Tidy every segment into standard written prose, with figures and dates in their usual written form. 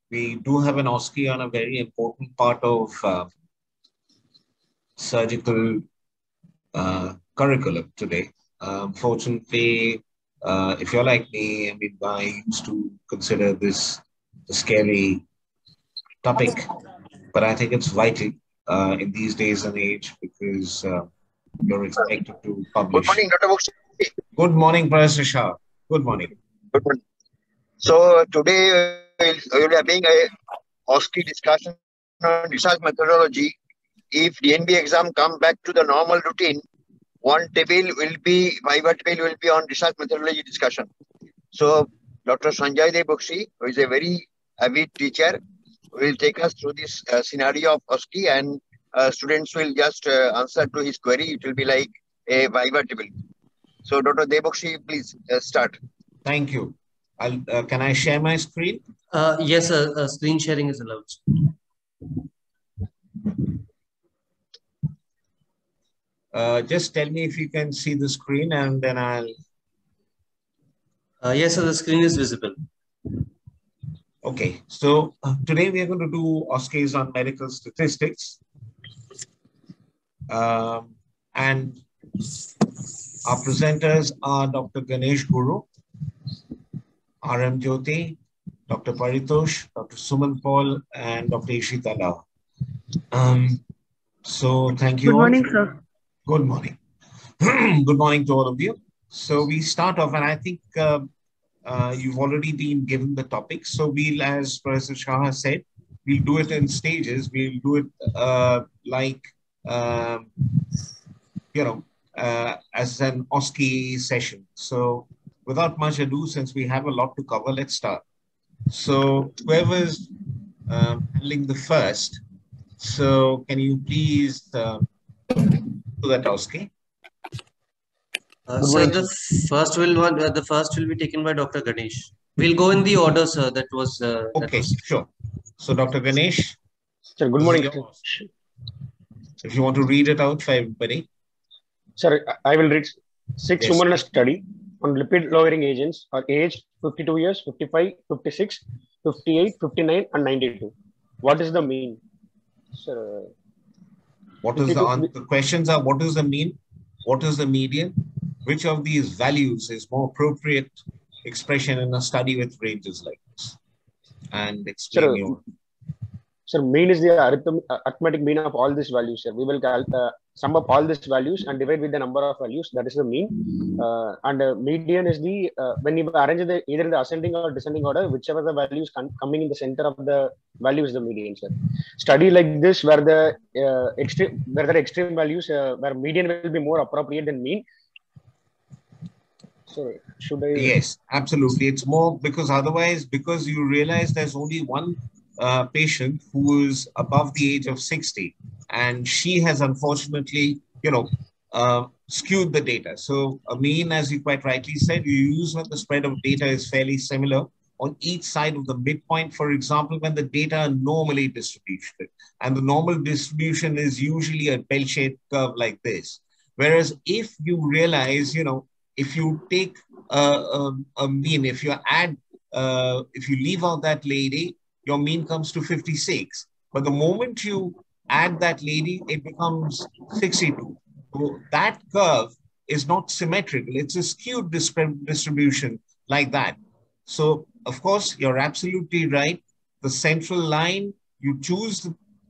We do have an OSCE on a very important part of surgical curriculum today. Fortunately, if you're like me, I mean, I used to consider this a scary topic, but I think it's vital in these days and age because you're expected to Good publish. morning, Dr. Bakshi. Good morning, Professor Shah. Good morning. Good morning. So today we are having a OSCE discussion on research methodology. If DNB exam come back to the normal routine, Viva table will be on research methodology discussion. So Dr. Sanjay Bakshi, who is a very avid teacher, will take us through this scenario of OSCE, and students will just answer to his query. It will be like a Viva table. So Dr. Debakshi, please start. Thank you. Can I share my screen? Yes, screen sharing is allowed. Just tell me if you can see the screen and then I'll... Yes, sir, the screen is visible. Okay, so today we are going to do OSCEs on medical statistics. And our presenters are Dr. Ganesh Guru, RM Jyoti, Dr. Paritosh, Dr. Suman Paul, and Dr. Ishita Lau. So thank you. Good morning, sir. Good morning. Good morning to all of you. So we start off, and I think you've already been given the topic. So we'll, as Professor Shah has said, we'll do it in stages. We'll do it as an OSCE session. So without much ado, since we have a lot to cover, let's start. So whoever's handling the first, so can you please do that, OSCE? Sir, the first will be taken by Dr. Ganesh. We'll go in the order, sir. That was okay. Sure. So, Dr. Ganesh. Sir, good morning. If you want to read it out for everybody. Sir, I will read. 6 women in a study on lipid-lowering agents are aged 52 years, 55, 56, 58, 59, and 92. What is the mean? Sir, what is the questions are, what is the mean? What is the median? Which of these values is more appropriate expression in a study with ranges like this? And explain your... Sir, mean is the arithmetic mean of all these values, sir. We will sum up all these values and divide with the number of values. That is the mean. And median is the, when you arrange either in the ascending or descending order, whichever the value is coming in the center of the value is the median, sir. Study like this, where the extreme values, where median will be more appropriate than mean. So should I? Yes, absolutely. It's more because otherwise, because you realize there's only one patient who is above the age of 60, and she has unfortunately, skewed the data. So a mean, as you quite rightly said, you use when the spread of data is fairly similar on each side of the midpoint. For example, when the data are normally distributed, and the normal distribution is usually a bell-shaped curve like this. Whereas if you realize, if you take a mean, if you leave out that lady, your mean comes to 56. But the moment you add that lady, it becomes 62. So that curve is not symmetrical. It's a skewed distribution like that. So, of course, you're absolutely right. The central line, you choose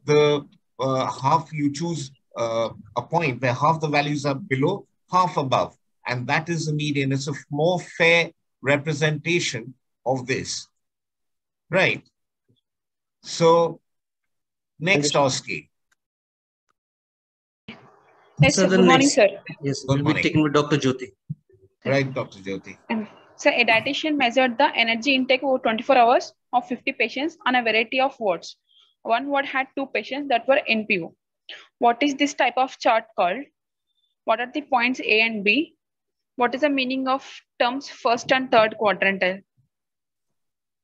the half, you choose a point where half the values are below, half above. And that is the median. It's a more fair representation of this. Right. So, next OSCE. Yes, sir. Good morning, sir. Yes, we'll be taken with Dr. Jyoti. Right, Dr. Jyoti. So, a dietitian measured the energy intake over 24 hours of 50 patients on a variety of wards. One ward had 2 patients that were NPO. What is this type of chart called? What are the points A and B? What is the meaning of terms first and third quadrantile?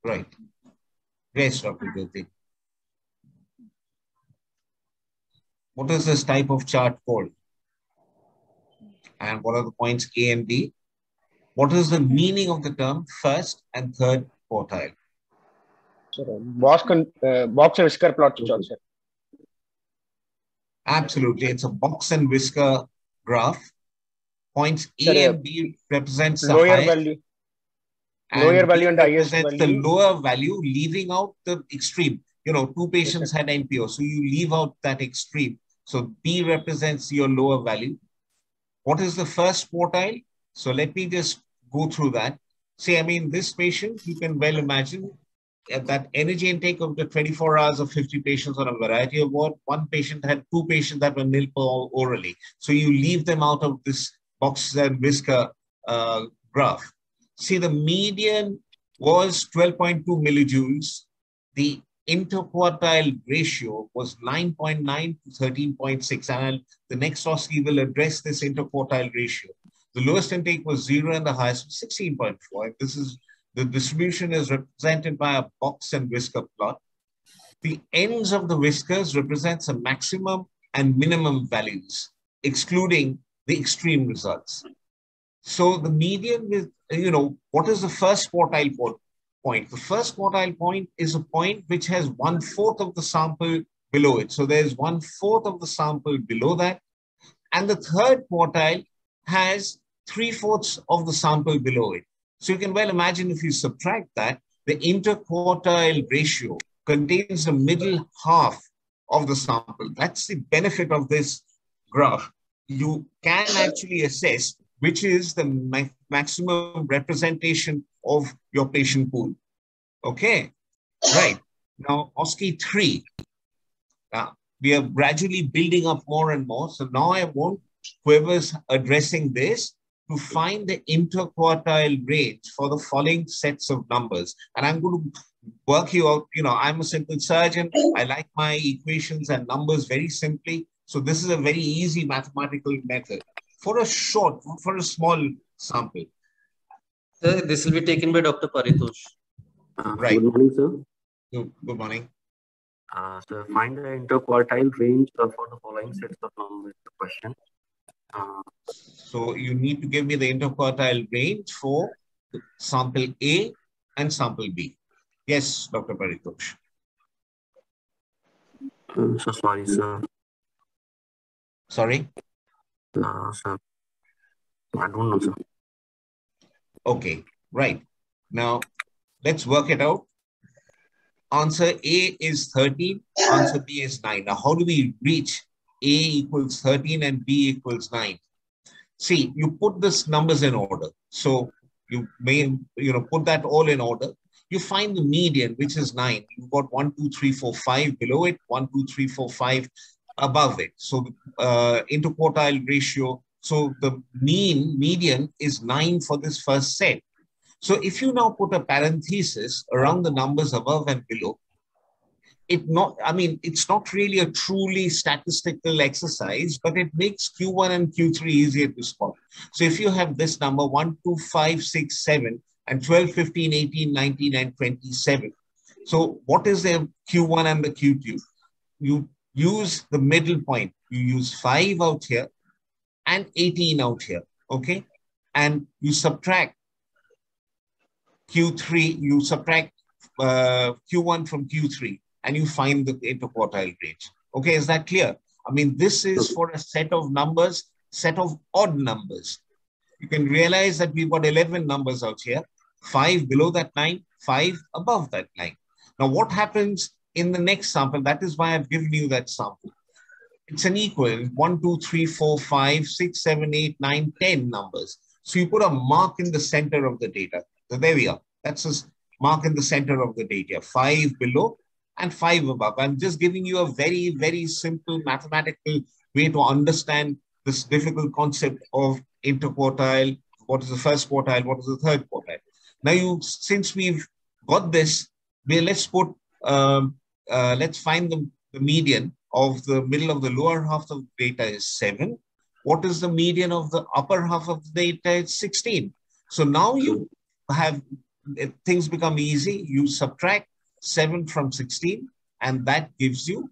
Right. Yes, Dr. Jyoti. What is this type of chart called? And what are the points A and B? What is the meaning of the term first and third quartile? Sir, box and whisker plot chart, sir. Absolutely. It's a box and whisker graph. Points A Sir, and B represents the lower highest, value. and Lower value B and the highest represents the value. lower value, leaving out the extreme. You know, two patients had NPO, so you leave out that extreme. So B represents your lower value. What is the first quartile? So let me just go through that. See, I mean, this patient, you can well imagine that energy intake of the 24 hours of 50 patients on a variety of ward. One patient had two patients that were nil orally. So you leave them out of this box and whisker graph. See, the median was 12.2 millijoules. The interquartile ratio was 9.9 to 13.6. And the next OSCE will address this interquartile ratio. The lowest intake was 0 and the highest was 16.4. This is the distribution is represented by a box and whisker plot. The ends of the whiskers represents a maximum and minimum values, excluding the extreme results. So the median with, what is the first quartile point? The first quartile point is a point which has 1/4 of the sample below it. So there's 1/4 of the sample below that. And the third quartile has 3/4 of the sample below it. So you can well imagine if you subtract that, the interquartile ratio contains the middle half of the sample. That's the benefit of this graph. You can actually assess which is the maximum representation of your patient pool. Okay, right. Now, OSCE 3. We are gradually building up more and more. So now I want whoever's addressing this to find the interquartile range for the following sets of numbers. And I'm going to work you out. I'm a simple surgeon. I like my equations and numbers very simply. So this is a very easy mathematical method for a small sample. Sir, this will be taken by Dr. Paritosh. Right. Good morning, sir. Good morning. So find the interquartile range for the following sets of numbers. The question. So you need to give me the interquartile range for sample A and sample B. Yes, Dr. Paritosh. So sorry, sir. Sorry? Sir, I don't know, sir. Okay, right. Now, let's work it out. Answer A is 13, answer B is 9. Now, how do we reach A equals 13 and B equals 9? See, you put these numbers in order. So you may, put that all in order. You find the median, which is 9. You've got 1, 2, 3, 4, 5 below it, 1, 2, 3, 4, 5 above it. So interquartile ratio. So the median is 9 for this first set. So if you now put a parenthesis around the numbers above and below, it's not really a truly statistical exercise, but it makes Q1 and Q3 easier to spot. So if you have this number 1, 2, 5, 6, 7, and 12, 15, 18, 19, and 27. So what is the Q1 and the Q2? You use the middle point. You use 5 out here and 18 out here, okay? And you subtract Q3, you subtract Q1 from Q3, and you find the interquartile range. Okay, is that clear? I mean, this is for a set of numbers, set of odd numbers. You can realize that we've got 11 numbers out here, 5 below that line, 5 above that line. Now, what happens in the next sample? That is why I've given you that sample. It's an equal 1, 2, 3, 4, 5, 6, 7, 8, 9, 10 numbers. So you put a mark in the center of the data. So there we are. That's a mark in the center of the data. 5 below and 5 above. I'm just giving you a very, very simple mathematical way to understand this difficult concept of interquartile. What is the first quartile? What is the third quartile? Now, since we've got this, let's find the median of the middle of the lower half of the data is 7. What is the median of the upper half of the data? It's 16. So now you have, things become easy. You subtract 7 from 16, and that gives you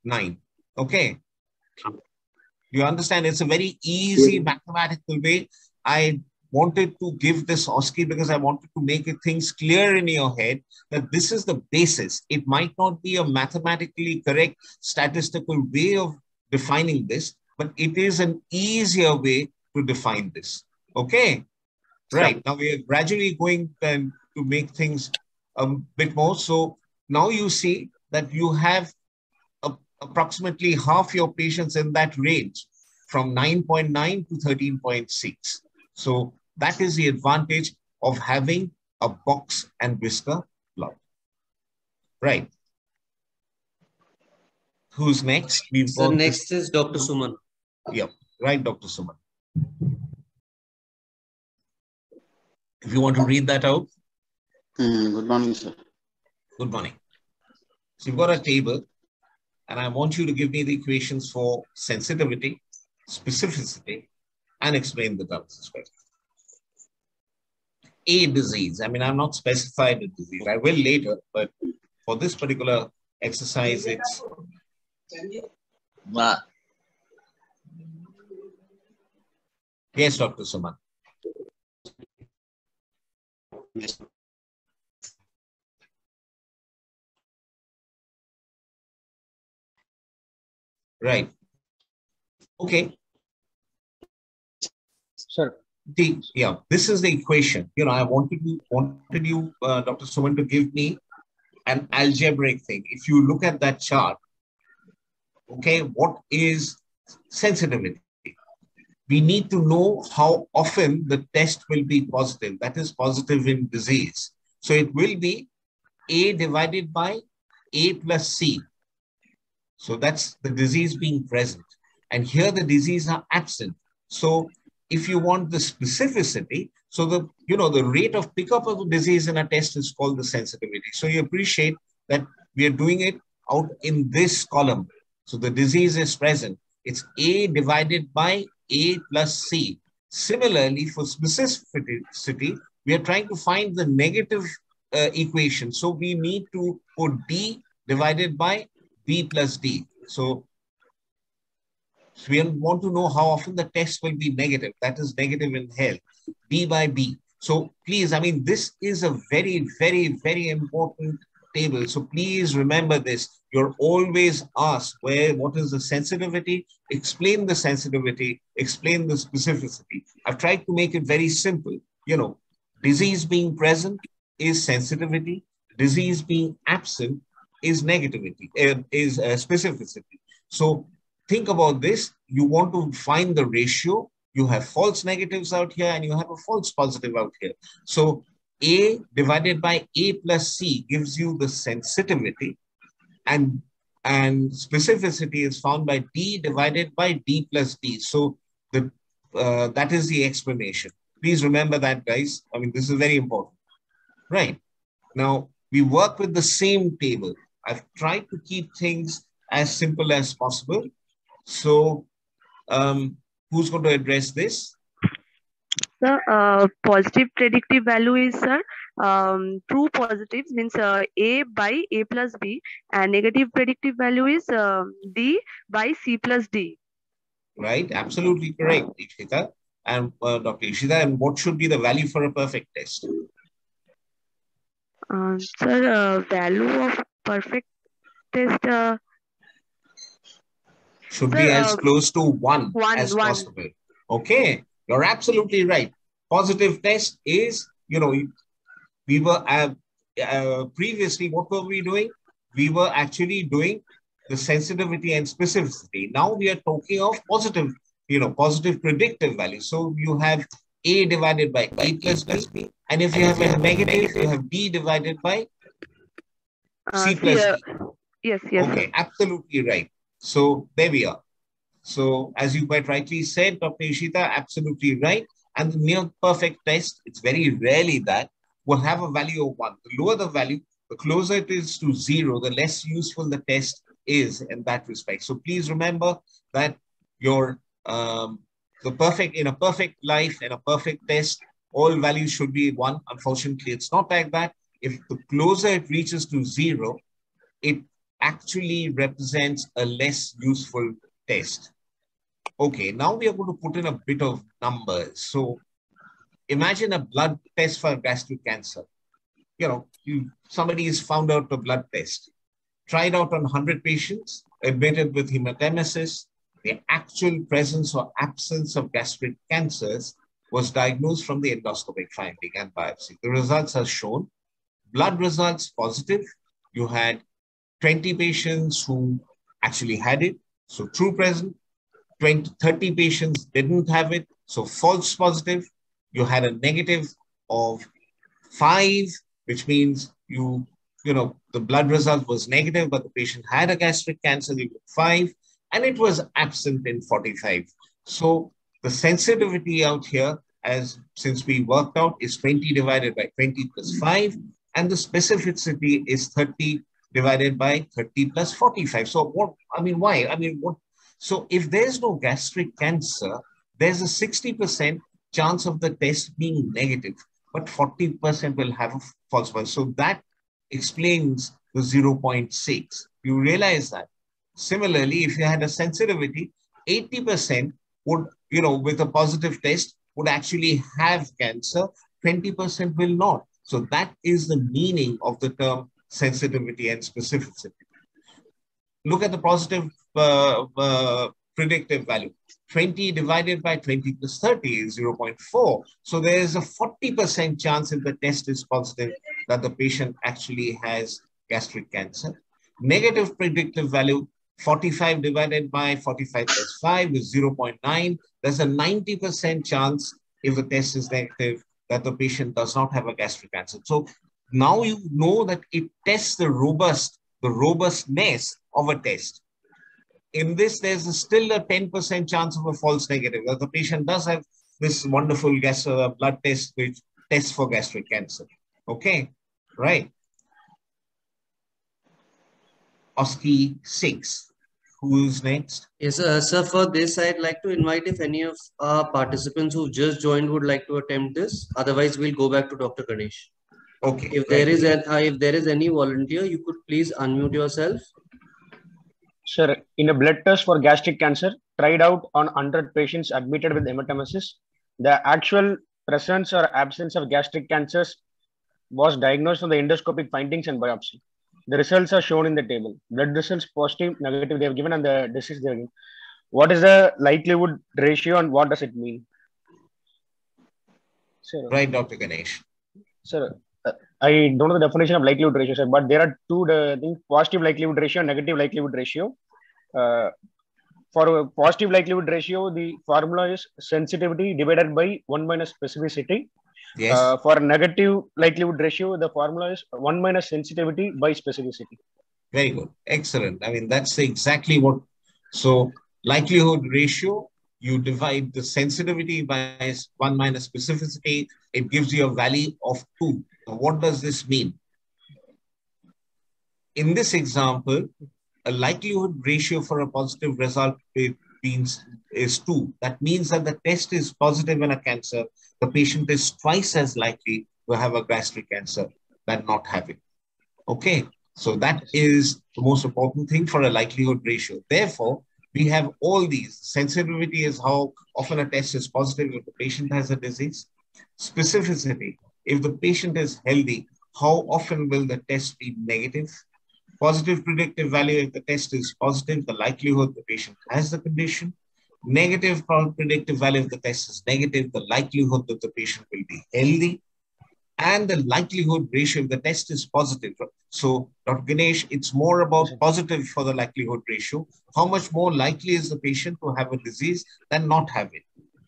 9. Okay. You understand? It's a very easy mathematical way. I wanted to give this OSCE because I wanted to make things clear in your head that this is the basis. It might not be a mathematically correct statistical way of defining this, but it is an easier way to define this. Okay? Right. Now we are gradually going to make things a bit more. So now you see that you have approximately half your patients in that range from 9.9 to 13.6. So that is the advantage of having a box and whisker plot. Right. Who's next? We've So got next is Dr. Suman. Yeah, right, Dr. Suman. If you want to read that out. Good morning, sir. Good morning. So you've got a table, and I want you to give me the equations for sensitivity, specificity, and explain the terms as well. A disease. I mean, I'm not specified a disease. I will later, but for this particular exercise, it's... Yes, Dr. Suman. Yes. Right. Okay. Sir. Yeah, this is the equation. You know, I wanted you, Dr. Suman, to give me an algebraic thing. If you look at that chart, okay, what is sensitivity? We need to know how often the test will be positive. That is positive in disease. So it will be A divided by A plus C. So that's the disease being present. And here the disease are absent. So if you want the specificity, so the rate of pickup of the disease in a test is called the sensitivity. So you appreciate that we are doing it out in this column. So the disease is present. It's A divided by A plus C. Similarly, for specificity, we are trying to find the negative equation. So we need to put D divided by B plus D. So we want to know how often the test will be negative. That is negative in health. D by B. So please, I mean, this is a very, very, very important table. So please remember this. You're always asked what is the sensitivity? Explain the sensitivity, explain the specificity. I've tried to make it very simple. You know, disease being present is sensitivity. Disease being absent is negativity, is specificity. So think about this. You want to find the ratio. You have false negatives out here and you have a false positive out here. So A divided by A plus C gives you the sensitivity, and specificity is found by D divided by D plus D. So that is the explanation. Please remember that, guys. I mean, this is very important. Right. Now, we work with the same table. I've tried to keep things as simple as possible. So who's going to address this? Sir, positive predictive value is, sir, true positives means A by A plus B, and negative predictive value is D by C plus D. Right, absolutely correct, Ishita. And Dr. Ishita, and what should be the value for a perfect test? Sir, value of perfect test should be as close to 1 as possible. Okay, you're absolutely right. Positive test is, you know, we were previously, what were we doing? We were actually doing the sensitivity and specificity. Now we are talking of positive, positive predictive value. So you have A divided by A plus B. And if you have a negative, you have D divided by C plus D. Yes. Okay, absolutely right. So there we are. So as you quite rightly said, Dr. Ishita, absolutely right. And the near perfect test, it's very rarely that will have a value of 1. The lower the value, the closer it is to 0, the less useful the test is in that respect. So please remember that your in a perfect life, in a perfect test, all values should be 1. Unfortunately, it's not like that. If the closer it reaches to 0, it actually represents a less useful test. Okay, now we are going to put in a bit of numbers. So imagine a blood test for gastric cancer. Somebody is found out a blood test, tried out on 100 patients, admitted with hematemesis. The actual presence or absence of gastric cancers was diagnosed from the endoscopic finding and biopsy. The results are shown. Blood results positive. You had 20 patients who actually had it, so true present. 30 patients didn't have it, so false positive. You had a negative of 5, which means the blood result was negative, but the patient had a gastric cancer, you got 5, and it was absent in 45. So the sensitivity out here, since we worked out, is 20 divided by 20 plus 5, and the specificity is 30 divided by 30 plus 45. So why? So if there's no gastric cancer, there's a 60% chance of the test being negative, but 40% will have a false positive. So that explains the 0.6. You realize that. Similarly, if you had a sensitivity, 80% would, with a positive test, would actually have cancer, 20% will not. So that is the meaning of the term sensitivity and specificity. Look at the positive predictive value. 20 divided by 20 plus 30 is 0.4. So there is a 40% chance if the test is positive that the patient actually has gastric cancer. Negative predictive value, 45 divided by 45 plus 5 is 0.9. There's a 90% chance if the test is negative that the patient does not have a gastric cancer. So now you know that it tests the robustness of a test. In this, there's still a 10% chance of a false negative, that the patient does have this wonderful blood test which tests for gastric cancer. Okay, right. OSCE 6. Who's next? Yes, sir, for this, I'd like to invite if any of our participants who just joined would like to attempt this. Otherwise, we'll go back to Dr. Ganesh. Okay. If there is any volunteer, you could please unmute yourself. Sir, in a blood test for gastric cancer tried out on 100 patients admitted with hematemesis, the actual presence or absence of gastric cancers was diagnosed from the endoscopic findings and biopsy. The results are shown in the table. Blood results positive, negative they have given, and the disease they have given. What is the likelihood ratio and what does it mean? Sir, right, Dr. Ganesh. Sir, I don't know the definition of likelihood ratio, sir, but there are two things: positive likelihood ratio and negative likelihood ratio. For a positive likelihood ratio, the formula is sensitivity divided by 1 minus specificity. Yes. For negative likelihood ratio, the formula is 1 minus sensitivity by specificity. Very good. Excellent. That's exactly what. So likelihood ratio, you divide the sensitivity by 1 minus specificity. It gives you a value of 2. Now, what does this mean? In this example, a likelihood ratio for a positive result is 2. That means that the test is positive in a cancer. The patient is twice as likely to have a gastric cancer than not have it. Okay, so that is the most important thing for a likelihood ratio. Therefore, we have all these. Sensitivity is how often a test is positive if the patient has a disease. Specificity, if the patient is healthy, how often will the test be negative? Positive predictive value, if the test is positive, the likelihood the patient has the condition. Negative predictive value, if the test is negative, the likelihood that the patient will be healthy. And the likelihood ratio, if the test is positive. So, Dr. Ganesh, it's more about positive for the likelihood ratio. How much more likely is the patient to have a disease than not have it?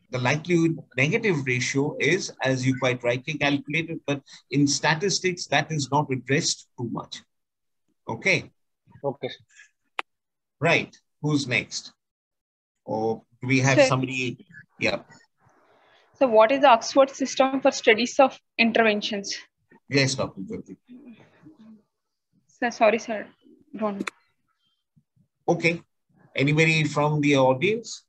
The likelihood negative ratio is, as you quite rightly calculated, but in statistics, that is not addressed too much. Okay. Okay. Right. Who's next? Or do we have somebody? Yeah. So what is the Oxford system for studies of interventions? Yes, Dr. Jyoti. Sir, sorry, sir. Don't. Okay. Anybody from the audience?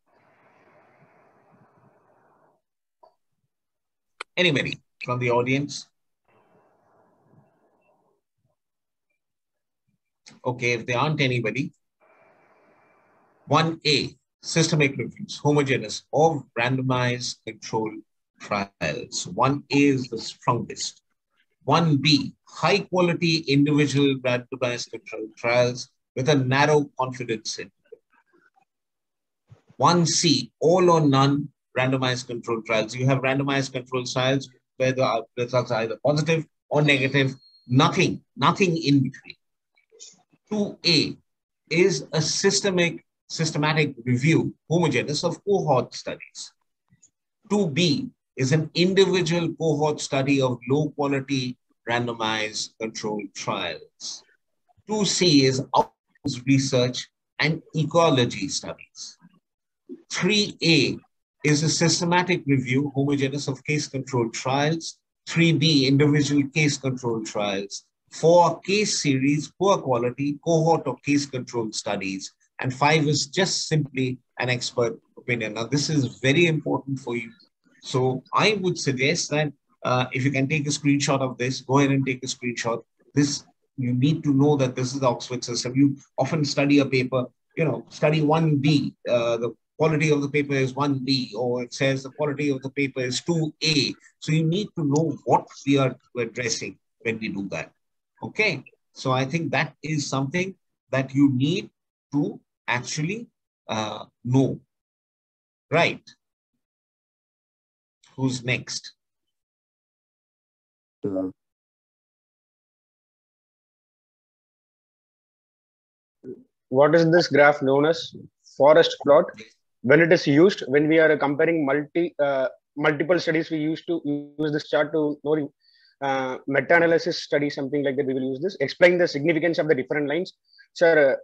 Anybody from the audience? Okay, if there aren't anybody, 1A, systemic reviews, homogeneous or randomized control trials. 1A is the strongest. 1B, high quality individual randomized controlled trials with a narrow confidence interval. 1C, all or none randomized controlled trials. You have randomized controlled trials where the results are either positive or negative, nothing in between. 2A is a systematic review, homogeneous, of cohort studies. 2B is an individual cohort study of low quality randomized controlled trials. 2C is outcomes research and ecology studies. 3A is a systematic review, homogeneous, of case-controlled trials. 3B, individual case-controlled trials. 4, case series, poor quality, cohort or case-controlled studies. And 5 is just simply an expert opinion. Now, this is very important for you. So I would suggest that if you can take a screenshot of this, go ahead and take a screenshot. This, you need to know that this is the Oxford system. You often study a paper, study 1B, the quality of the paper is 1B, or it says the quality of the paper is 2A. So you need to know what we are addressing when we do that. Okay. So I think that is something that you need to actually know. Right. Who's next? What is this graph known as? Forest plot. When it is used, when we are comparing multiple studies, we used to use this chart to know meta-analysis study, something like that. We will use this. Explain the significance of the different lines. Sir,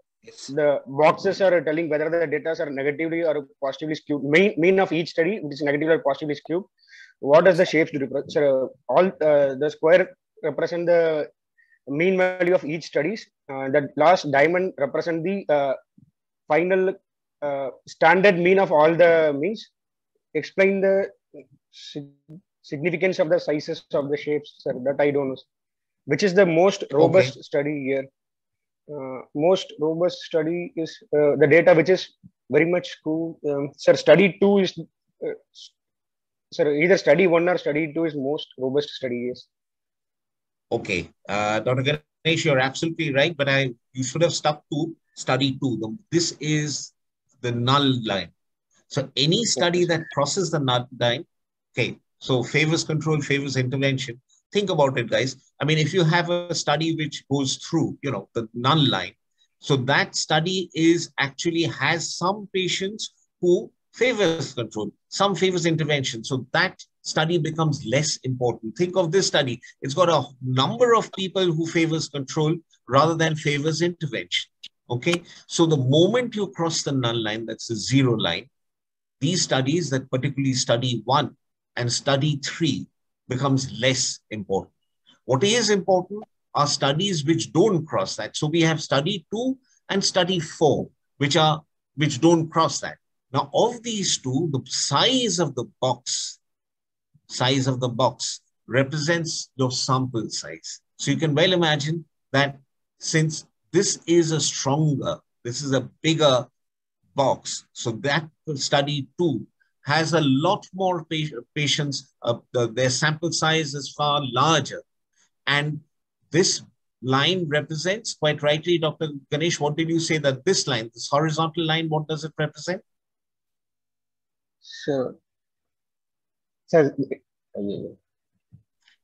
the boxes are telling whether the data are negatively or positively skewed. Mean of each study, which is negatively or positively skewed. What does the shapes do? Sir, all the square represent the mean value of each studies. The last diamond represent the final standard mean of all the means. Explain the significance of the sizes of the shapes, sir, that I don't know. Which is the most robust study here? Most robust study is the data which is very much cool. Sir, study 2 is, sir, either study 1 or study 2 is most robust study, yes. Okay, Dr. Ganesh, you're absolutely right, but you should have stuck to study 2. This is the null line. So any study that crosses the null line, okay, so favors control, favors intervention. Think about it, guys. I mean, if you have a study which goes through, the null line, so that study actually has some patients who favors control, some favors intervention. So that study becomes less important. Think of this study. It's got a number of people who favors control rather than favors intervention. Okay. So the moment you cross the null line, that's the 0 line, these studies, that particularly study 1 and study 3, becomes less important. What is important are studies which don't cross that. So we have study 2 and study 4, which don't cross that. Now, of these two, the size of the box represents your sample size. So you can well imagine that since this is a bigger box, so that study 2 has a lot more patients, their sample size is far larger. And this line represents, quite rightly, Dr. Ganesh, what did you say that this line, this horizontal line, what does it represent? Sure.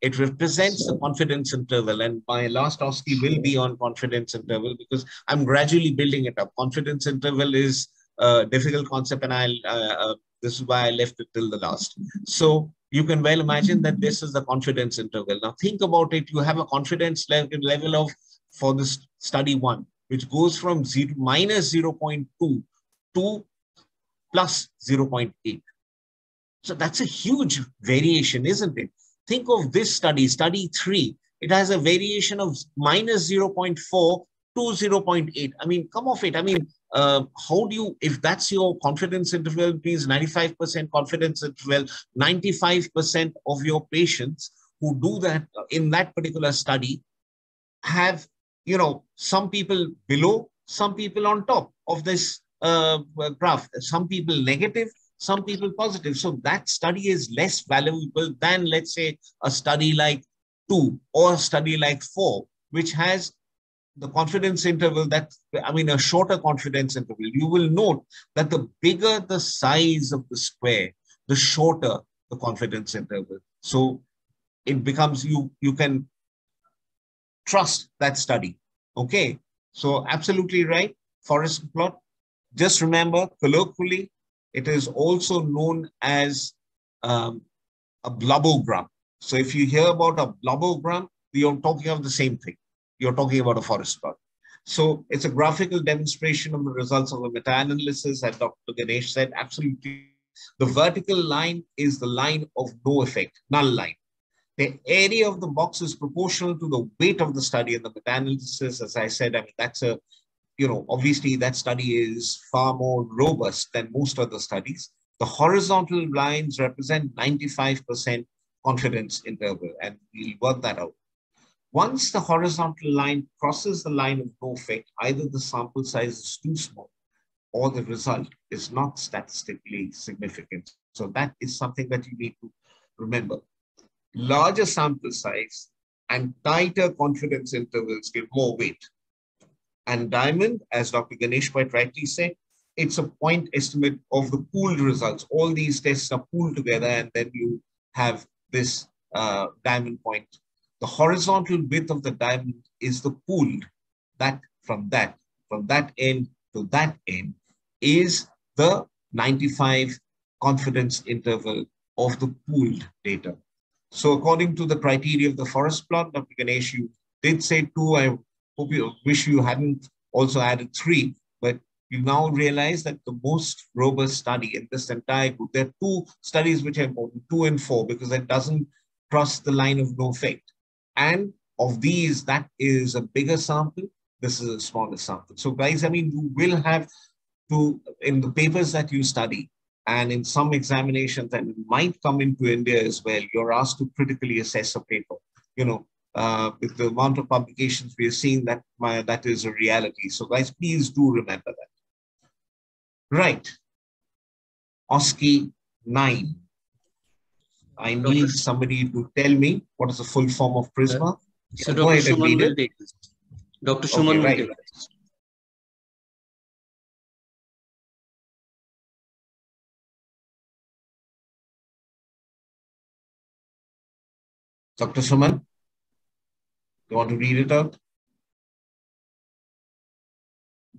It represents the confidence interval, and my last OSCE will be on confidence interval because I'm gradually building it up. Confidence interval is a difficult concept, and this is why I left it till the last. So you can well imagine that this is the confidence interval. Now think about it. You have a confidence level for this study 1, which goes from minus 0.2 to plus 0.8. So that's a huge variation, isn't it? Think of this study 3. It has a variation of minus 0.4 to 0.8. I mean, come off it. I mean, how do you, if that's your confidence interval, means 95% confidence interval, 95% of your patients who do that in that particular study have, some people below, some people on top of this graph, some people negative, some people positive. So that study is less valuable than, let's say, a study like 2 or a study like 4, which has the confidence interval a shorter confidence interval. You will note that the bigger the size of the square, the shorter the confidence interval. So it becomes, you can trust that study. Okay. So absolutely right. Forest plot. Just remember, colloquially, it is also known as a blobogram. So if you hear about a blobogram, you're talking of the same thing. You're talking about a forest plot. So it's a graphical demonstration of the results of a meta-analysis, as Dr. Ganesh said. Absolutely. The vertical line is the line of no effect, null line. The area of the box is proportional to the weight of the study in the meta-analysis. As I said, that's a, obviously that study is far more robust than most other studies. The horizontal lines represent 95% confidence interval, and we'll work that out. Once the horizontal line crosses the line of no effect, either the sample size is too small or the result is not statistically significant. So that is something that you need to remember. Larger sample size and tighter confidence intervals give more weight. And diamond, as Dr. Ganesh quite rightly said, it's a point estimate of the pooled results. All these tests are pooled together, and then you have this diamond point. The horizontal width of the diamond is the pooled. From that end to that end is the 95 confidence interval of the pooled data. So according to the criteria of the forest plot, Dr. Ganesh, you did say 2. I wish you hadn't also added 3, but you now realize that the most robust study in this entire group, there are 2 studies which are important, 2 and 4, because it doesn't cross the line of no effect. And of these, that is a bigger sample. This is a smaller sample. So guys, you will have to, in the papers that you study, and in some examinations, and it might come into India as well, you're asked to critically assess a paper. With the amount of publications we are seeing, that is a reality. So guys, please do remember that. Right. OSCE 9. I need somebody to tell me what is the full form of Prisma. So Go Dr. ahead and Shuman read will it. take this. Dr. Shuman will take this. Dr. Suman, you want to read it out?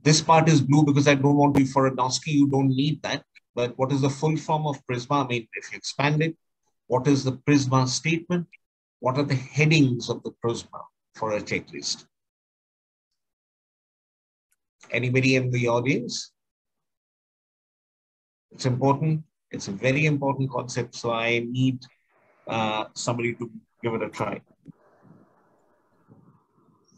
This part is blue because I don't want to, for a OSCE, you don't need that. But what is the full form of Prisma? If you expand it, what is the Prisma statement? What are the headings of the Prisma for a checklist? Anybody in the audience? It's important. It's a very important concept. So I need somebody to give it a try.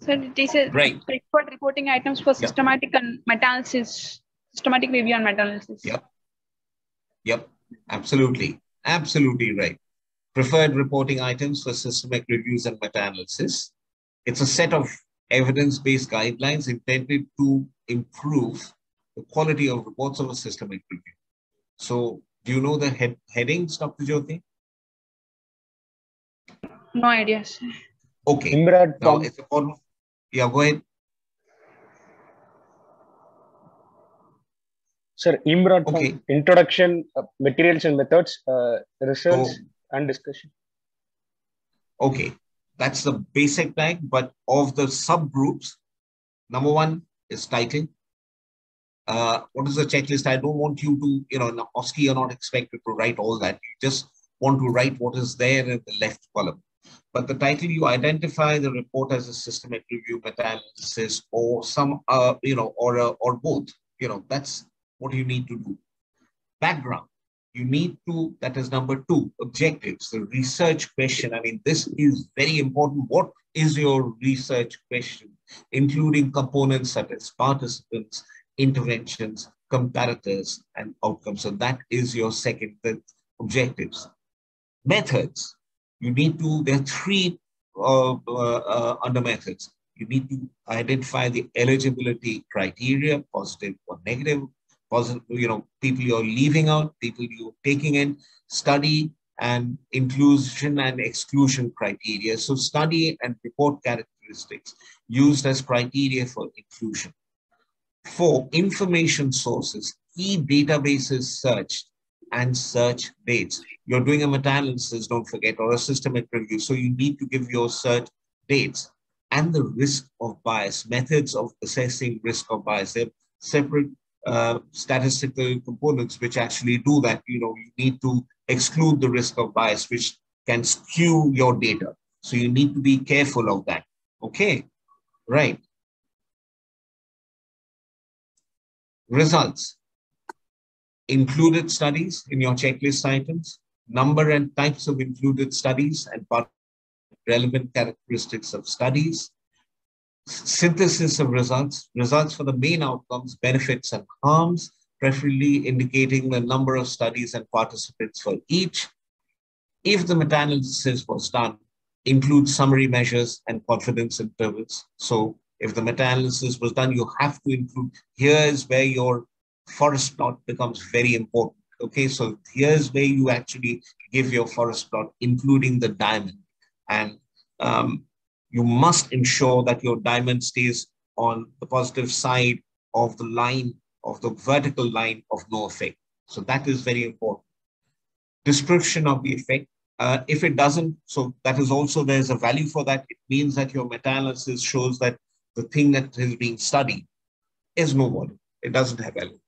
So it is a preferred reporting items for systematic and meta-analysis, systematic review and meta-analysis. Yep. Absolutely. Absolutely right. Preferred reporting items for systematic reviews and meta-analysis. It's a set of evidence-based guidelines intended to improve the quality of reports of a systematic review. So do you know the headings, Dr. Jyoti? No idea. Okay. Now it's important. Yeah, go ahead. Sir, IMRAD form, introduction, materials and methods, results and discussion. Okay, that's the basic tag, but of the subgroups, number 1 is title. What is the checklist? I don't want you to, in OSCE, you're not expected to write all that. You just want to write what is there in the left column. But the title, you identify the report as a systematic review, meta-analysis, or some, or both. That's what you need to do. Background, you need to, that is number 2, objectives, the research question. This is very important. What is your research question, including components such as participants, interventions, comparators, and outcomes. So that is your second objectives. Methods, you need to, there are 3 under methods. You need to identify the eligibility criteria, positive or negative. positive, people you're leaving out, people you're taking in, study and inclusion and exclusion criteria. So study and report characteristics used as criteria for inclusion. 4, information sources, key databases searched and search dates. You're doing a meta-analysis, don't forget, or a systematic review. So you need to give your search dates and the risk of bias, methods of assessing risk of bias. They're separate statistical components which actually do that. You need to exclude the risk of bias, which can skew your data. So you need to be careful of that. Okay, right. Results. Included studies in your checklist items, number and types of included studies and relevant characteristics of studies, synthesis of results, results for the main outcomes, benefits and harms, preferably indicating the number of studies and participants for each. If the meta-analysis was done, include summary measures and confidence intervals. So if the meta-analysis was done, you have to include, here is where your forest plot becomes very important. Okay, so here's where you actually give your forest plot, including the diamond. And you must ensure that your diamond stays on the positive side of the line, of the vertical line of no effect. So that is very important. Description of the effect. If it doesn't, so that is also, there's a value for that. It means that your meta-analysis shows that the thing that is being studied is no value. It doesn't have value.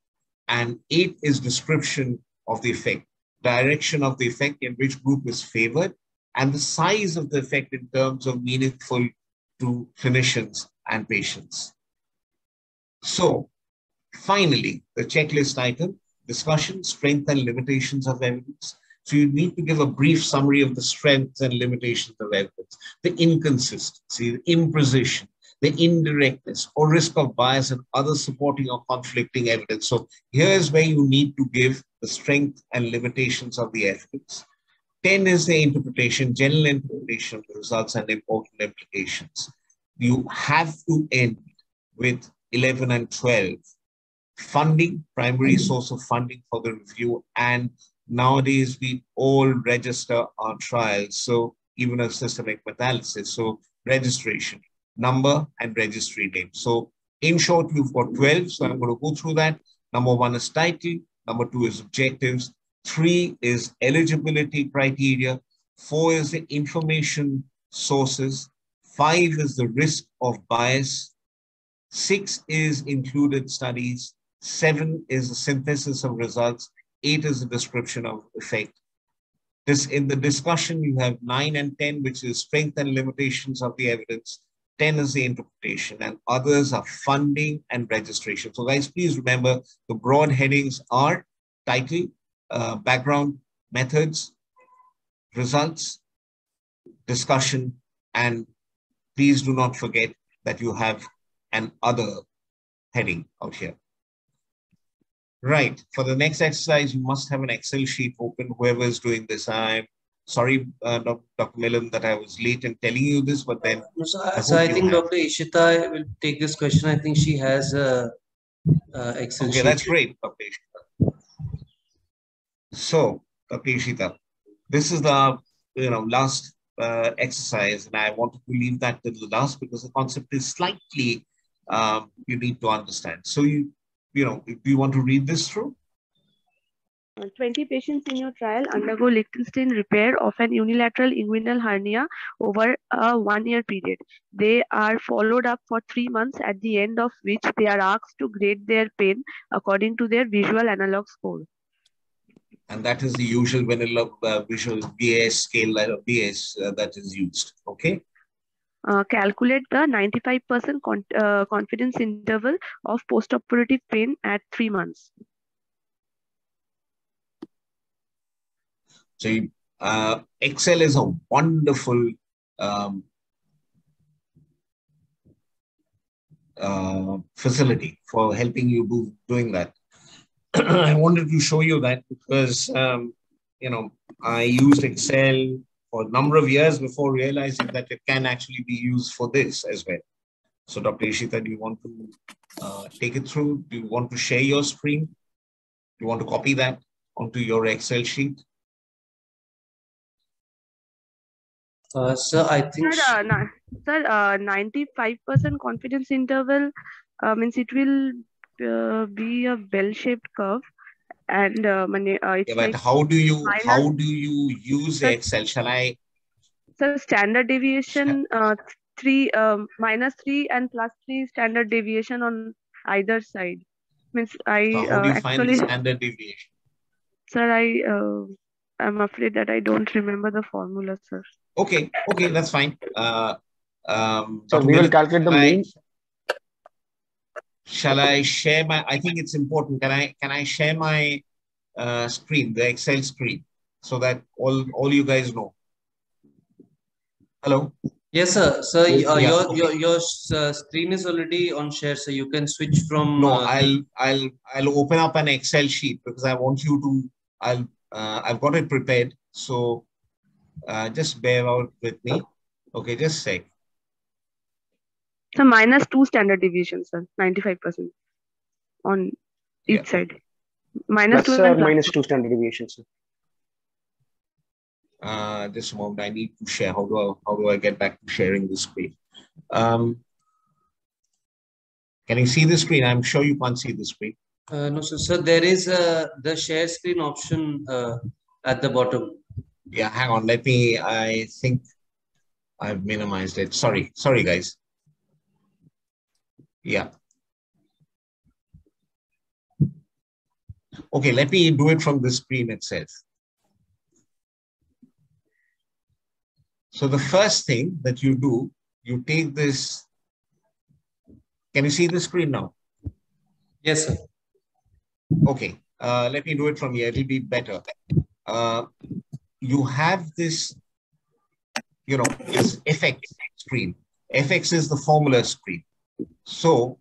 And 8 is description of the effect, direction of the effect in which group is favored, and the size of the effect in terms of meaningful to clinicians and patients. So finally, the checklist item, discussion, strength and limitations of evidence. So you need to give a brief summary of the strengths and limitations of evidence, the inconsistency, the imprecision, the indirectness or risk of bias and other supporting or conflicting evidence. So here's where you need to give the strength and limitations of the evidence. 10 is the interpretation, general interpretation of the results and important implications. You have to end with 11 and 12. Funding, primary source of funding for the review. And nowadays we all register our trials. So even a systemic meta-analysis. So registration, number and registry name. So in short, you've got 12. So I'm going to go through that. Number 1 is title. Number 2 is objectives. 3 is eligibility criteria. 4 is the information sources. 5 is the risk of bias. 6 is included studies. 7 is the synthesis of results. 8 is the description of effect. This in the discussion, you have 9 and 10, which is strength and limitations of the evidence. 10 is the interpretation, and others are funding and registration. So guys, please remember the broad headings are title, background, methods, results, discussion, and please do not forget that you have an other heading out here. Right, for the next exercise, you must have an Excel sheet open, whoever is doing this. I'm sorry, Dr. Milan, that I was late in telling you this, but then... I think Dr. Ishita will take this question. I think she has a Excel sheet. Okay, that's great, Dr. Ishita. So, Dr. Ishita, this is the last exercise, and I wanted to leave that to the last because the concept is slightly you need to understand. So do you want to read this through? 20 patients in your trial undergo Lichtenstein repair of an unilateral inguinal hernia over a 1-year period. They are followed up for 3 months, at the end of which they are asked to grade their pain according to their visual analog score. And that is the usual vanilla visual BAS scale BAS that is used. Okay. Calculate the 95% confidence interval of postoperative pain at 3 months. So Excel is a wonderful facility for helping you doing that. I wanted to show you that because I used Excel for a number of years before realizing that it can actually be used for this as well. So Dr. Ishita, do you want to take it through? Do you want to share your screen? You want to copy that onto your Excel sheet? Sir, I think. Sir, 95% confidence interval means it will be a bell-shaped curve, and it's Yeah, but like how do you use sir, Excel? Shall I? Sir, standard deviation three -3 and +3 standard deviation on either side. Means So I how do you find the actually, standard deviation? sir, I'm afraid that I don't remember the formula, sir. Okay, that's fine. So Dr. we will Milind, calculate the mean. Shall I share my? I think it's important. Can I share my screen, the Excel screen, so that all you guys know? Hello. Yes, sir. Sir, Yeah, your screen is already on share, so you can switch from. No, I'll open up an Excel sheet because I want you to. I've got it prepared, so just bear out with me. Okay, just a sec. So -2 standard deviation, sir, 95% on each side. -2 and -2 standard deviation, sir. Just a moment. I need to share. How do I get back to sharing the screen? Can you see the screen? I'm sure you can't see the screen. No, sir. There is the share screen option at the bottom. Yeah, hang on. Let me. I think I've minimized it. Sorry, guys. Yeah. Okay, let me do it from the screen itself. So the first thing that you do, you take this. Can you see the screen now? Yes, sir. Okay, let me do it from here. It'll be better. You have this, this FX screen. FX is the formula screen. So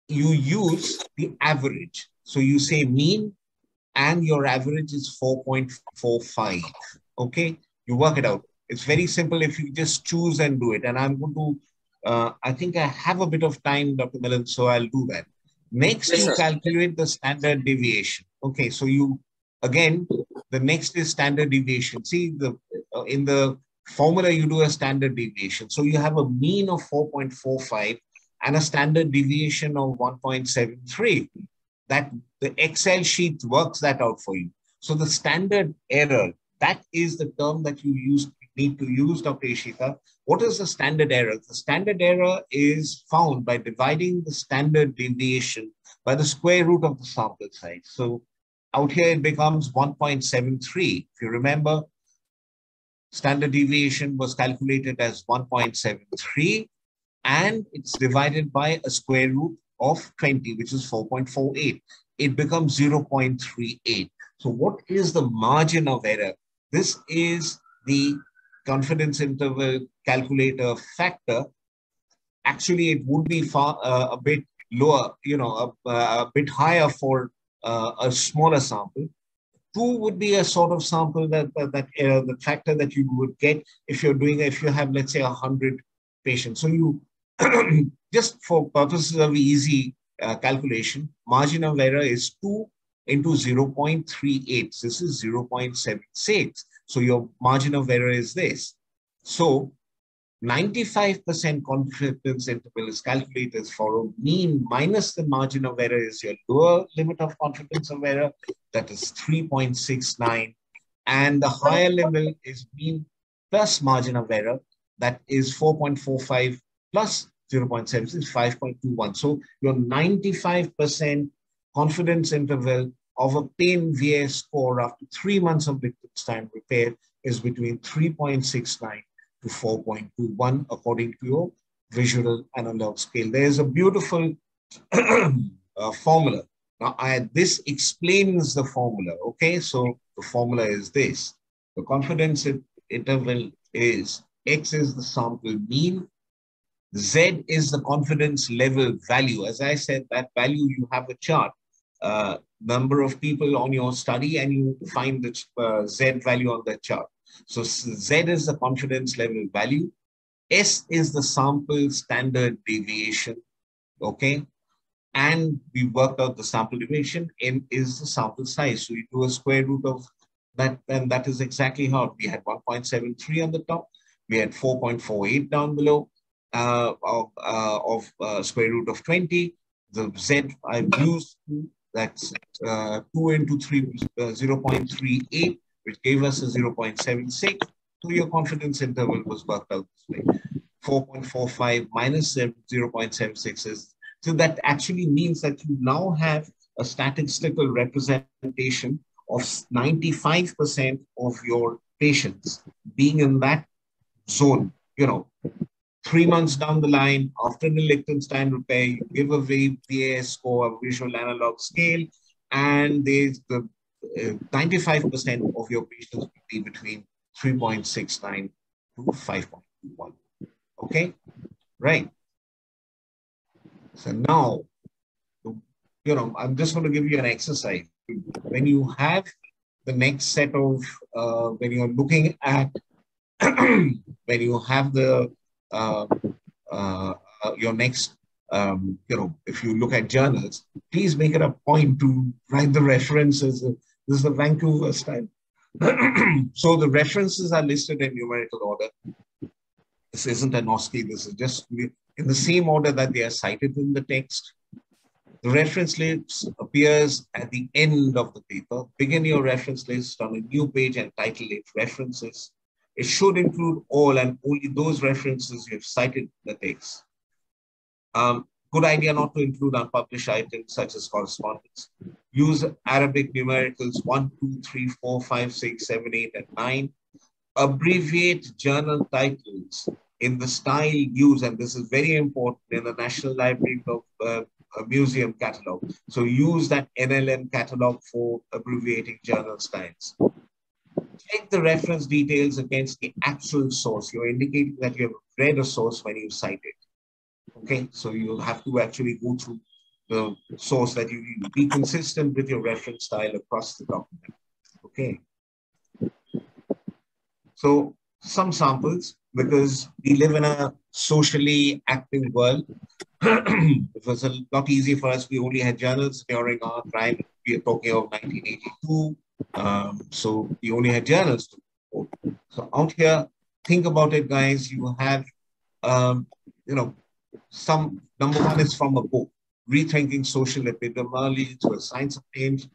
you use the average. So you say mean and your average is 4.45. Okay, you work it out. It's very simple if you just choose and do it. And I'm going to, I think I have a bit of time, Dr. Milind, so I'll do that. Next, Yes, you sir. calculate the standard deviation. Okay, so again, the next is standard deviation. See, in the formula, you do a standard deviation. So you have a mean of 4.45 and a standard deviation of 1.73. That the Excel sheet works that out for you. So the standard error, that is the term that you need to use, Dr. Ishita. What is the standard error? The standard error is found by dividing the standard deviation by the square root of the sample size. So out here it becomes 1.73. If you remember, standard deviation was calculated as 1.73 and it's divided by a square root of 20, which is 4.48. It becomes 0.38. So what is the margin of error? This is the confidence interval calculator factor. Actually, it would be a bit lower, a bit higher for a smaller sample. 2 would be a sort of sample the factor that you would get if you have, let's say, 100 patients. So you just for purposes of easy calculation, margin of error is 2 into 0.38. This is 0.76. So your margin of error is this. So 95% confidence interval is calculated for a mean minus the margin of error is your lower limit of confidence of error, that is 3.69. And the higher level is mean plus margin of error, that is 4.45 plus 0.76, 5.21. So your 95% confidence interval of a pain VAS score after 3 months of liquid time repair is between 3.69 to 4.21 according to your visual analog scale. There is a beautiful formula. Now, this explains the formula, okay? So the formula is this. The confidence interval is X is the sample mean, Z is the confidence level value. As I said, that value, you have a chart, number of people on your study, and you find the Z value on the chart. So Z is the confidence level value. S is the sample standard deviation, okay? And we worked out the sample deviation. N is the sample size. So you do a square root of that, and that is exactly how we had 1.73 on the top. We had 4.48 down below of square root of 20. The Z I've used, that's 2 into 3, 0.38, which gave us a 0.76. So your confidence interval was worked out this way. 4.45 minus 0.76 is, so that actually means that you now have a statistical representation of 95% of your patients being in that zone. 3 months down the line, after the Liechtenstein repair, you give a VAS score, a visual analog scale, and there's the 95% of your patients will be between 3.69 to 5.21. Okay, right. So now, I'm just going to give you an exercise. When you have the next set of, when you're looking at, when you have the, your next, if you look at journals, please make it a point to write the references. This is the Vancouver style. So the references are listed in numerical order. This isn't an OSCE, this is just in the same order that they are cited in the text. The reference list appears at the end of the paper. Begin your reference list on a new page and title it References. It should include all and only those references you've cited in the text. Good idea not to include unpublished items such as correspondence. Use Arabic numericals 1, 2, 3, 4, 5, 6, 7, 8, and 9. Abbreviate journal titles in the style used, and this is very important in the National Library of Museum catalog. So use that NLM catalog for abbreviating journal styles. Check the reference details against the actual source. You're indicating that you have read a source when you cite it. Okay, so you'll have to actually go through the source that you need. Be consistent with your reference style across the document. Okay. So some samples, because we live in a socially active world. It was a lot easier for us. We only had journals during our time. We are talking of 1982. So we only had journals to report. So out here, think about it, guys. You have, some, number one is from a book, Rethinking Social Epidemiology to a Science of Change,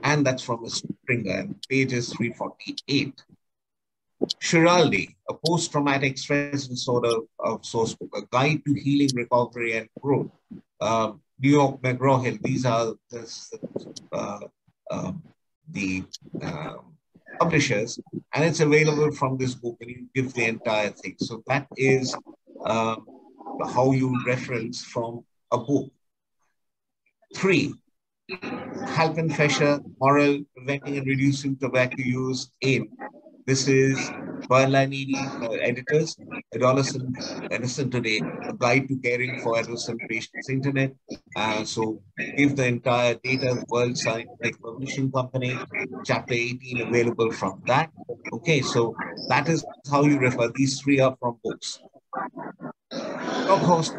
and that's from a Springer, and page is 348. Schiraldi, a post-traumatic stress disorder of source book, a guide to healing, recovery, and growth. New York, McGraw-Hill, these are the publishers, and it's available from this book, and you give the entire thing. So that is how you reference from a book. 3, Halpenfescher, Moral, Preventing and Reducing Tobacco Use, AIM. This is Berlanini editors, Adolescent Medicine Today, a guide to caring for adolescent patients, internet. So give the entire data, World Scientific Publishing Company, chapter 18 available from that. Okay, so that is how you refer. These 3 are from books. Stockhorst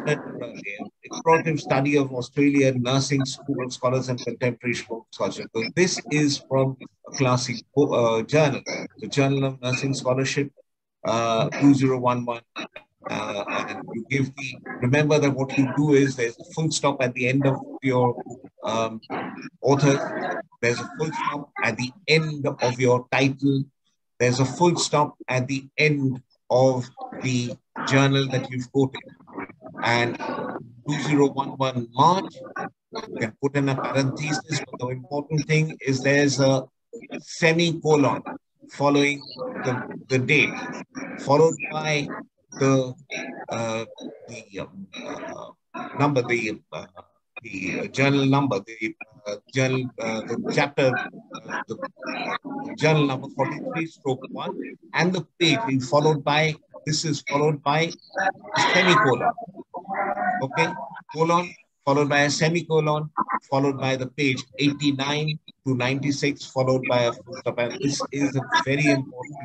explorative study of Australian nursing school scholars and contemporary scholarship. So this is from a classic journal, the Journal of Nursing Scholarship, 2011. And you give the, remember that what you do is there's a full stop at the end of your author. There's a full stop at the end of your title. There's a full stop at the end of the journal that you've quoted. And 2011 March, you can put in a parenthesis, but the important thing is there's a semicolon following the date, followed by the number, the journal number, the chapter, the journal number 43/1, and the page is followed by, this is followed by a semicolon. Okay, colon, followed by a semicolon, followed by the page 89 to 96, followed by a full stop. And this is a very important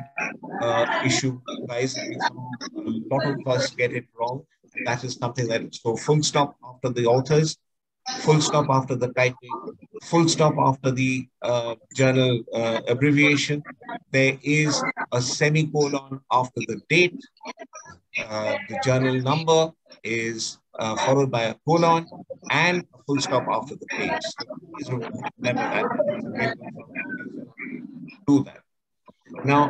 issue, guys. A lot of us get it wrong. That is something that is so full stop after the authors, full stop after the title, full stop after the journal abbreviation. There is a semicolon after the date. The journal number is followed by a colon and a full stop after the page. So please remember that. Do that. Now,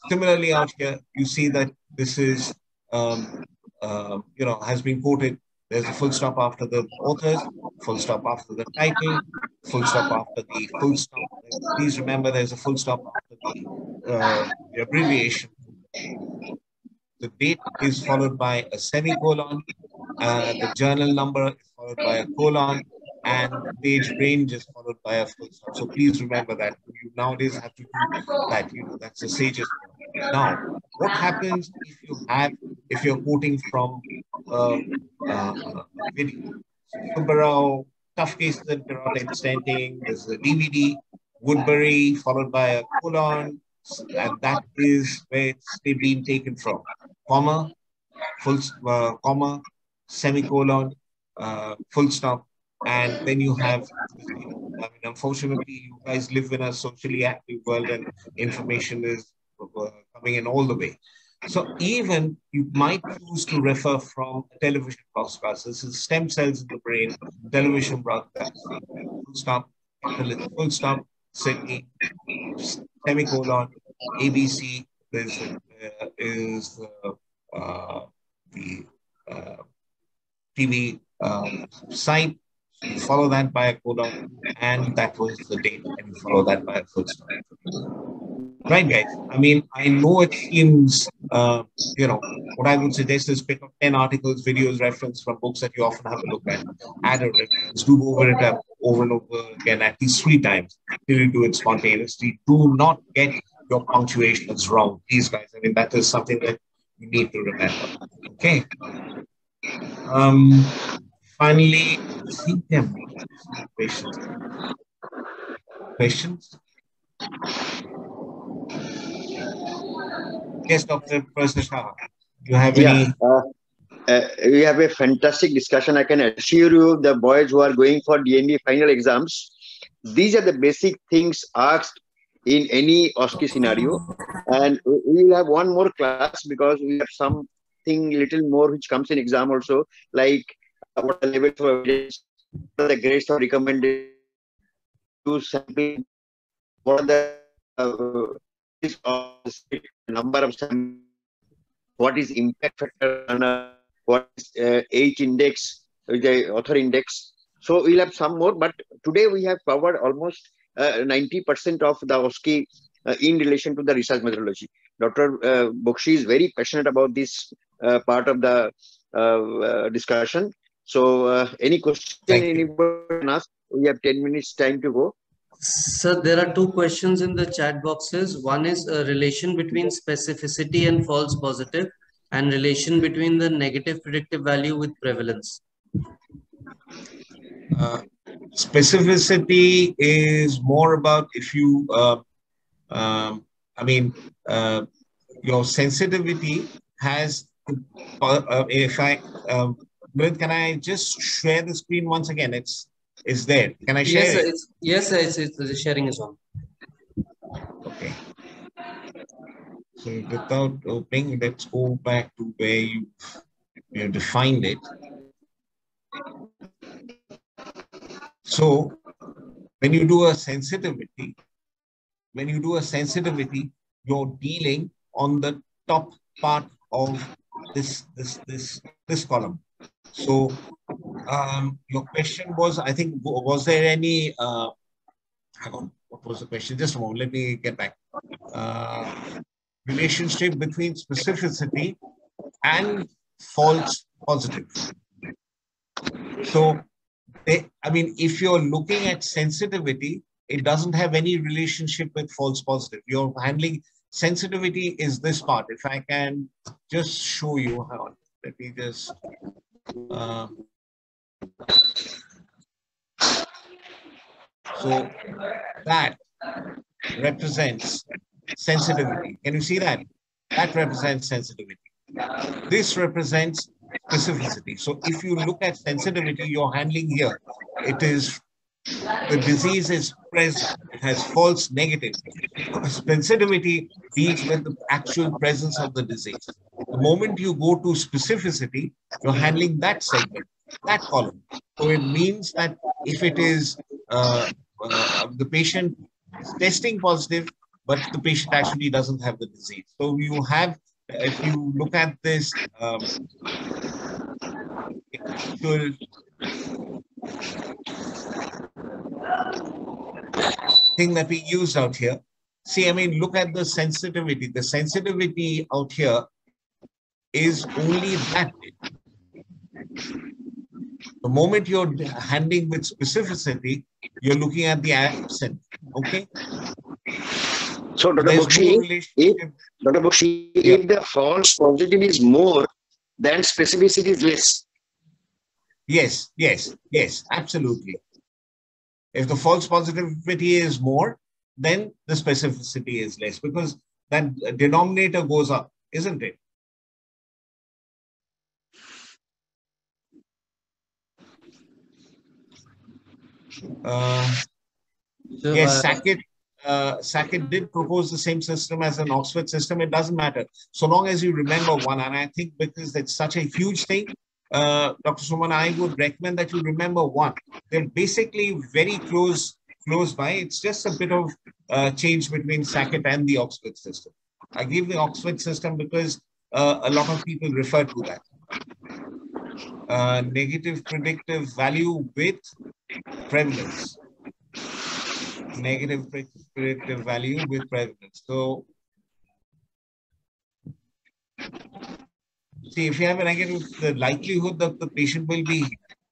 similarly out here, you see that this is, has been quoted. There's a full stop after the authors, full stop after the title, full stop after the full stop. Please remember there's a full stop after the abbreviation. The date is followed by a semicolon. The journal number is followed by a colon, and the page range is followed by a full stop. So please remember that. You nowadays have to do that. That's the sage's point. Now, what happens if you're quoting from a video? Subarao, Tough Cases in Carotid Stenting. There's a DVD, Woodbury, followed by a colon, and that is where it's been taken from. Comma, full comma, semicolon, full stop, and then you have, unfortunately, you guys live in a socially active world and information is coming in all the way. So even you might choose to refer from a television broadcast. This is stem cells in the brain, television broadcast. Full stop, full stop, Sydney, semicolon, ABC, is the TV site. You follow that by a colon, and that was the date, and you follow that by a full stop. Right, guys? I mean, I know it seems, what I would suggest is pick up 10 articles, videos, reference from books that you often have a look at, add a reference, do over it over and over again at least 3 times till you do it spontaneously. Do not get your punctuations wrong, please, guys. I mean, that is something that you need to remember. Okay. Finally, see them. Questions. Questions? Yes, Dr. Professor Shah. You have any? We have a fantastic discussion. I can assure you, the boys who are going for DNB final exams, these are the basic things asked in any OSCE scenario. And we will have one more class because we have something little more which comes in exam also, like what are the levels of evidence, what are the grades of recommended use sampling, what are the number of samples, what is impact factor, what is H index, the author index. So we'll have some more, but today we have covered almost 90% of the OSCE in relation to the research methodology. Dr. Bakshi is very passionate about this part of the discussion. So any question anybody can ask? We have 10 minutes time to go. Sir, there are 2 questions in the chat boxes. One is a relation between specificity and false positive, and relation between the negative predictive value with prevalence. Specificity is more about if you, your sensitivity has, can I just share the screen once again? It's there. Can I share it? Yes, sir, the sharing is on. Okay. So without opening, let's go back to where you defined it. So when you do a sensitivity, you're dealing on the top part of this column. So your question was, I think, was there any, hang on, what was the question? Just a moment, let me get back. Relationship between specificity and false positive. So, if you're looking at sensitivity, it doesn't have any relationship with false positive. You're handling sensitivity is this part. If I can just show you, hang on, let me just. So that represents sensitivity. Can you see that? That represents sensitivity. This represents specificity. So if you look at sensitivity, you're handling here, it is the disease is present, it has false negative. Sensitivity deals with the actual presence of the disease. The moment you go to specificity, you're handling that segment, that column. So it means that if it is the patient is testing positive, but the patient actually doesn't have the disease. So you have, if you look at this actual thing that we used out here, see, I mean, look at the sensitivity. The sensitivity out here is only that. The moment you're handling with specificity, you're looking at the absent. Okay. So, Dr. Bakshi, if the false positive is more, then specificity is less. Yes, yes, yes, absolutely. If the false positivity is more, then the specificity is less, because that denominator goes up, isn't it? Yes, Sackett did propose the same system as an Oxford system. It doesn't matter. So long as you remember one, and I think because it's such a huge thing, Dr. Suman, I would recommend that you remember one. They're basically very close by. It's just a bit of change between Sackett and the Oxford system. I give the Oxford system because a lot of people refer to that. Negative predictive value with prevalence. Negative predictive value with prevalence. So, see, if you have a negative, the likelihood that the patient will be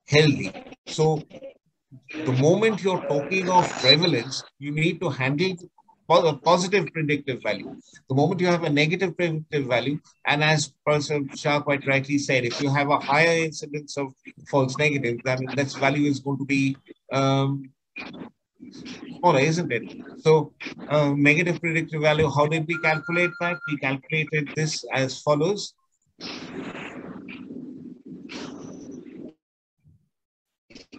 healthy. So, the moment you're talking of prevalence, you need to handle a positive predictive value. The moment you have a negative predictive value, and as Professor Shah quite rightly said, if you have a higher incidence of false negative, then that value is going to be smaller, isn't it? So, negative predictive value, how did we calculate that? We calculated this as follows.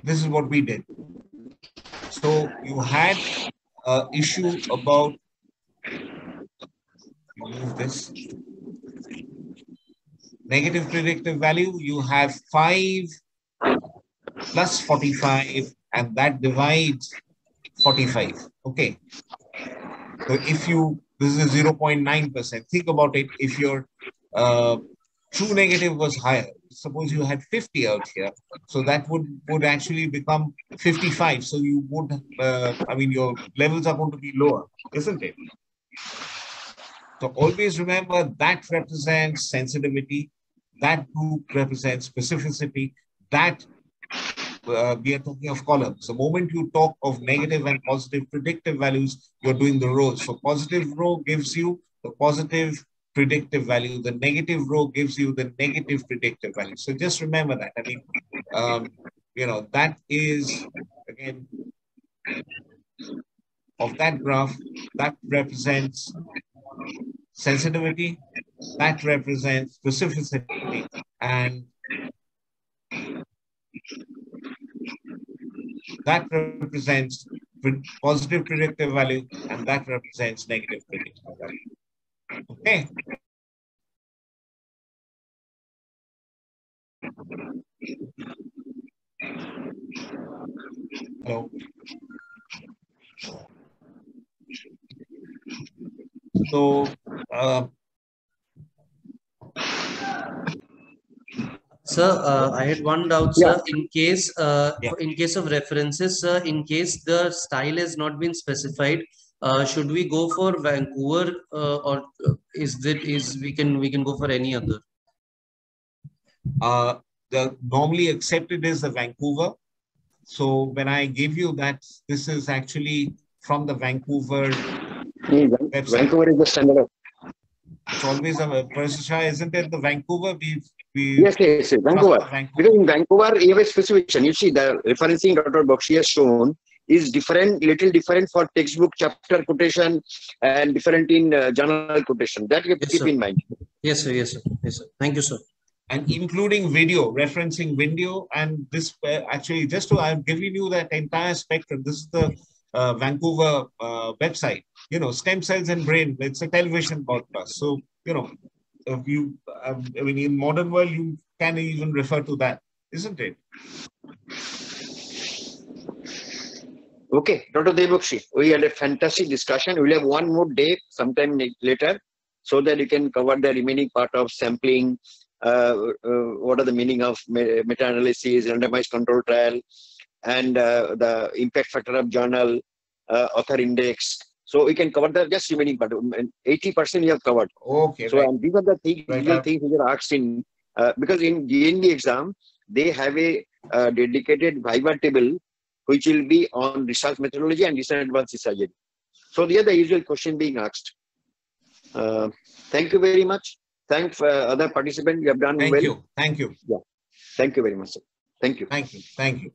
This is what we did. So you had an issue about, remove this, negative predictive value, you have 5 plus 45, and that divides 45. Okay. So if you, this is 0.9%. Think about it. If your true negative was higher, suppose you had 50 out here, so that would actually become 55. So you would, I mean, your levels are going to be lower, isn't it? So always remember that represents sensitivity, that group represents specificity, that we are talking of columns. The moment you talk of negative and positive predictive values, you're doing the rows. So positive row gives you the positive predictive value. The negative row gives you the negative predictive value. So just remember that. I mean, you know, that is, again, of that graph, that represents sensitivity, that represents specificity, and that represents positive predictive value, and that represents negative predictive value. Okay. Hello. So, sir, I had one doubt, sir. In case of references, sir, in case the style has not been specified, should we go for Vancouver, or we can go for any other? The normally accepted is the Vancouver. So when I give you that, this is actually from the Vancouver website. Vancouver is the standard. It's always a Professor Shah, isn't it? The Vancouver, yes, Vancouver. Because in Vancouver, you have a specification. You see, the referencing Dr. Bakshi has shown is different, little different for textbook chapter quotation and different in journal quotation. That you have to keep in mind. Yes, sir. Yes, sir. Yes, sir. Thank you, sir. and including video, referencing video. And this actually, just to, I've given you that entire spectrum. This is the Vancouver website, stem cells and brain. It's a television broadcast. So, if you, I mean, in modern world, you can even refer to that, isn't it? Okay, Dr. Bakshi, we had a fantastic discussion. We'll have one more day sometime later so that you can cover the remaining part of sampling, what are the meaning of meta-analysis, randomized control trial, and the impact factor of journal, author index. So we can cover the just remaining part. 80% you have covered. Okay. So right. These are the things, right. things which are asked in, because in GND exam, they have a dedicated Viva table which will be on research methodology and recent advanced surgery. So they are the usual question being asked. Thank you very much. Thanks other participants. You have done well. Thank you. Yeah. Thank you very much, sir. Thank you. Thank you.